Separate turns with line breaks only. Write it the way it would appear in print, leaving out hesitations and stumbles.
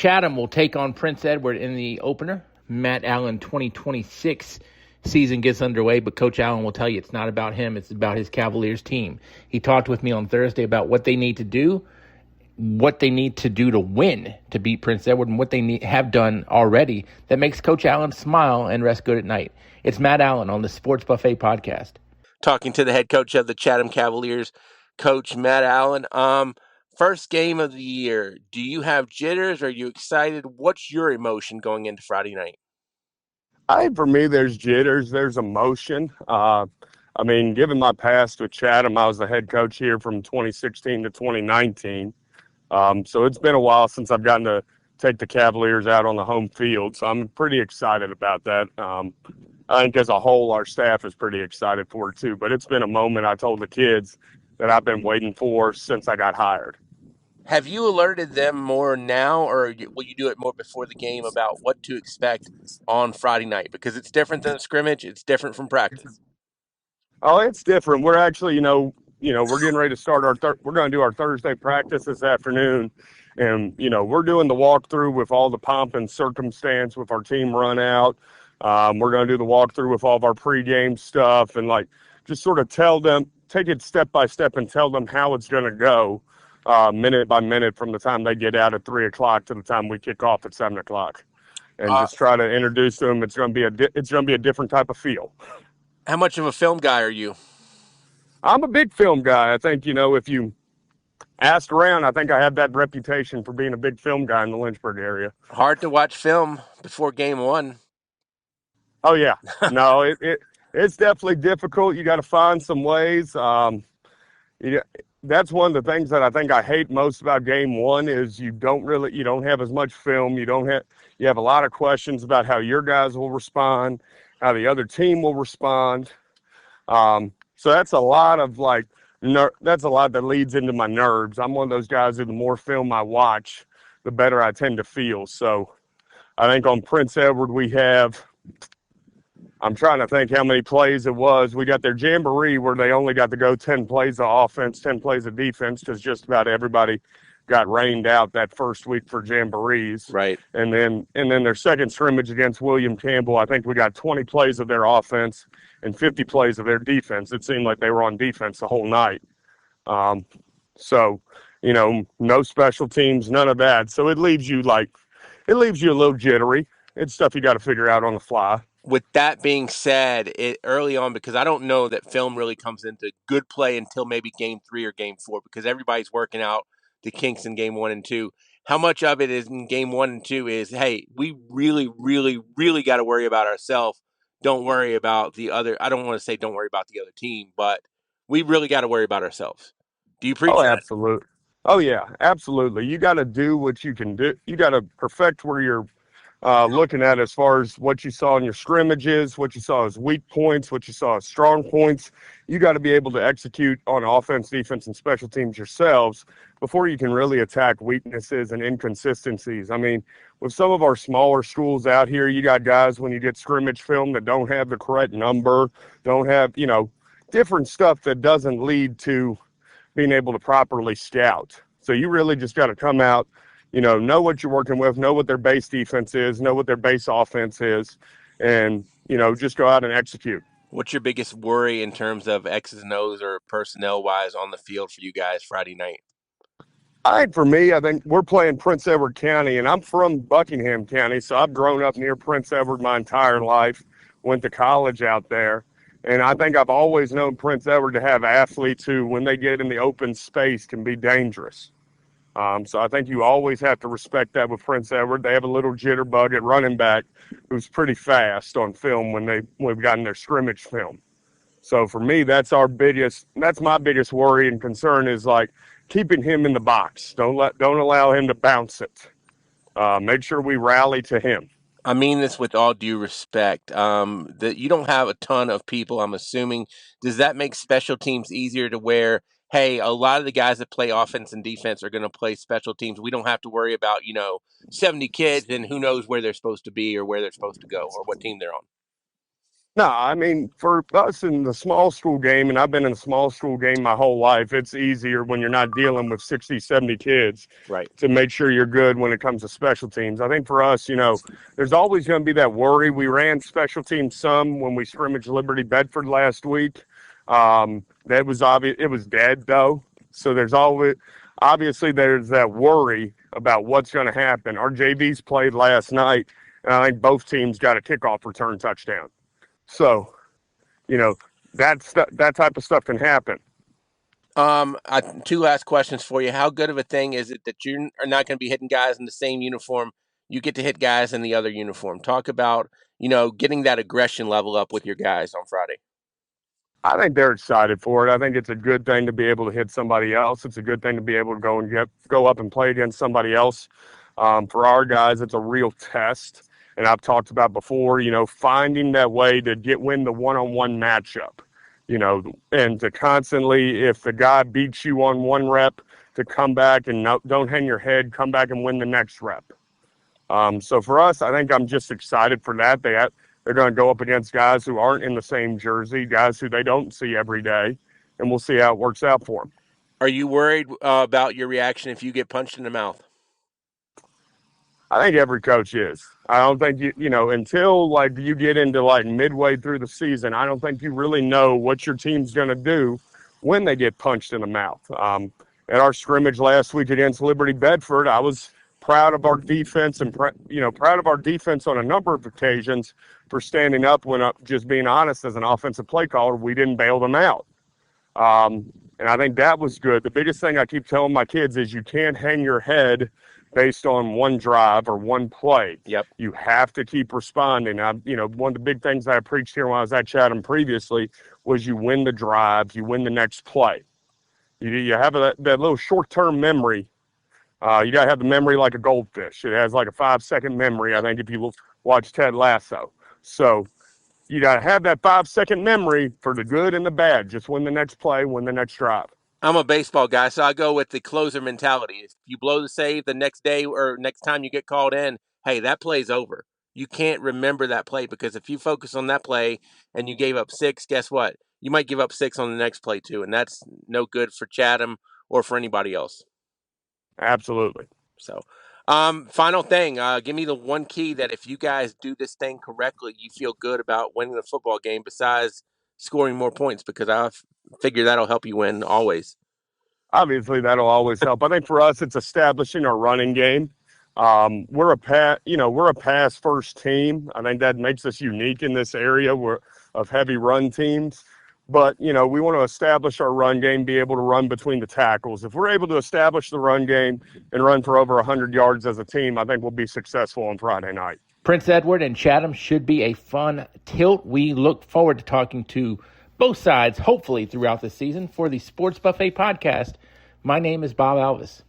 Chatham will take on Prince Edward in the opener. Matt Allen 2026 season gets underway, but Coach Allen will tell you it's not about him. It's about his Cavaliers team. He talked with me on Thursday about what they need to do to win, to beat Prince Edward, and what they have done already that makes Coach Allen smile and rest good at night. It's Matt Allen on the Sports Buffet podcast.
Talking to the head coach of the Chatham Cavaliers, Coach Matt Allen. First game of the year. Do you have jitters? Are you excited? What's your emotion going into Friday night?
For me, there's jitters, there's emotion. Given my past with Chatham, I was the head coach here from 2016 to 2019. So it's been a while since I've gotten to take the Cavaliers out on the home field. So I'm pretty excited about that. I think as a whole, our staff is pretty excited for it too. But it's been a moment I told the kids that I've been waiting for since I got hired.
Have you alerted them more now, or will you do it more before the game about what to expect on Friday night? Because it's different than a scrimmage. It's different from practice.
Oh, it's different. We're actually, we're getting ready to start we're going to do our Thursday practice this afternoon. And, we're doing the walkthrough with all the pomp and circumstance with our team run out. We're going to do the walkthrough with all of our pregame stuff and just sort of tell them, take it step by step and tell them how it's going to go minute by minute from the time they get out at 3 o'clock to the time we kick off at 7 o'clock. And just try to introduce them. It's going to be a different type of feel.
How much of a film guy are you?
I'm a big film guy. I think, if you asked around, I think I have that reputation for being a big film guy in the Lynchburg area.
Hard to watch film before game one.
Oh, yeah. No, it's definitely difficult. You got to find some ways. That's one of the things that I think I hate most about game one is you don't have as much film. You have a lot of questions about how your guys will respond, how the other team will respond. So that's a lot of that's a lot that leads into my nerves. I'm one of those guys who the more film I watch, the better I tend to feel. So I think on Prince Edward I'm trying to think how many plays it was. We got their jamboree where they only got to go 10 plays of offense, 10 plays of defense because just about everybody got rained out that first week for jamborees.
Right.
And then their second scrimmage against William Campbell, I think we got 20 plays of their offense and 50 plays of their defense. It seemed like they were on defense the whole night. So, no special teams, none of that. So it leaves you a little jittery. It's stuff you got to figure out on the fly.
With that being said, early on, because I don't know that film really comes into good play until maybe game 3 or game 4, because everybody's working out the kinks in game 1 and 2. How much of it is in game 1 and 2 is, hey, we really, really, really got to worry about ourselves. Don't worry about the other. I don't want to say don't worry about the other team, but we really got to worry about ourselves. Do you preach that?
Absolutely. Oh, yeah, absolutely. You got to do what you can do. You got to perfect where you're looking at as far as what you saw in your scrimmages, what you saw as weak points, what you saw as strong points. You got to be able to execute on offense, defense, and special teams yourselves before you can really attack weaknesses and inconsistencies. I mean, with some of our smaller schools out here, you got guys when you get scrimmage film that don't have the correct number, don't have, different stuff that doesn't lead to being able to properly scout. So you really just got to come out, know what you're working with, know what their base defense is, know what their base offense is, and, just go out and execute.
What's your biggest worry in terms of X's and O's or personnel-wise on the field for you guys Friday night?
For me, I think we're playing Prince Edward County, and I'm from Buckingham County, so I've grown up near Prince Edward my entire life, went to college out there, and I think I've always known Prince Edward to have athletes who, when they get in the open space, can be dangerous. So I think you always have to respect that with Prince Edward. They have a little jitterbug at running back who's pretty fast on film when we've gotten their scrimmage film. So for me, that's my biggest worry and concern is keeping him in the box. Don't allow him to bounce it. Make sure we rally to him.
I mean this with all due respect. That you don't have a ton of people, I'm assuming. Does that make special teams easier to where, hey, a lot of the guys that play offense and defense are going to play special teams? We don't have to worry about, 70 kids and who knows where they're supposed to be or where they're supposed to go or what team they're on.
No, I mean, for us in the small school game, and I've been in a small school game my whole life, it's easier when you're not dealing with 60, 70 kids
Right.
to make sure you're good when it comes to special teams. I think for us, there's always going to be that worry. We ran special teams some when we scrimmaged Liberty Bedford last week. That was obvious. It was dead, though. So obviously, there's that worry about what's going to happen. Our JVs played last night, and I think both teams got a kickoff return touchdown. So, you know, that type of stuff can happen.
Two last questions for you. How good of a thing is it that you are not going to be hitting guys in the same uniform? You get to hit guys in the other uniform. Talk about, getting that aggression level up with your guys on Friday.
I think they're excited for it. I think it's a good thing to be able to hit somebody else. It's a good thing to be able to go up and play against somebody else. For our guys, it's a real test. And I've talked about before, finding that way to win the one-on-one matchup, and to constantly, if the guy beats you on one rep, to come back and don't hang your head, come back and win the next rep. So for us, I think I'm just excited for that. They're going to go up against guys who aren't in the same jersey, guys who they don't see every day, and we'll see how it works out for them.
Are you worried about your reaction if you get punched in the mouth?
I think every coach is. I don't think until you get into midway through the season, I don't think you really know what your team's going to do when they get punched in the mouth. At our scrimmage last week against Liberty Bedford, I was proud of our defense and proud of our defense on a number of occasions for standing up when, just being honest, as an offensive play caller, we didn't bail them out. And I think that was good. The biggest thing I keep telling my kids is you can't hang your head based on one drive or one play.
Yep.
You have to keep responding. One of the big things I preached here when I was at Chatham previously was you win the drive, you win the next play. You have that little short-term memory. You got to have the memory like a goldfish. It has like a 5-second memory, I think, if you watch Ted Lasso. So you got to have that 5-second memory for the good and the bad. Just win the next play, win the next drive.
I'm a baseball guy, so I go with the closer mentality. If you blow the save the next day or next time you get called in, hey, that play's over. You can't remember that play because if you focus on that play and you gave up 6, guess what? You might give up 6 on the next play too, and that's no good for Chatham or for anybody else.
Absolutely.
So, final thing, give me the one key that if you guys do this thing correctly, you feel good about winning the football game besides scoring more points, because I figure that'll help you win always.
Obviously, that'll always help. I think for us, it's establishing our running game. We're a pass first team. I think that makes us unique in this area of heavy run teams. But, we want to establish our run game, be able to run between the tackles. If we're able to establish the run game and run for over 100 yards as a team, I think we'll be successful on Friday night.
Prince Edward and Chatham should be a fun tilt. We look forward to talking to both sides, hopefully, throughout the season. For the Sports Buffet podcast, my name is Bob Alvis.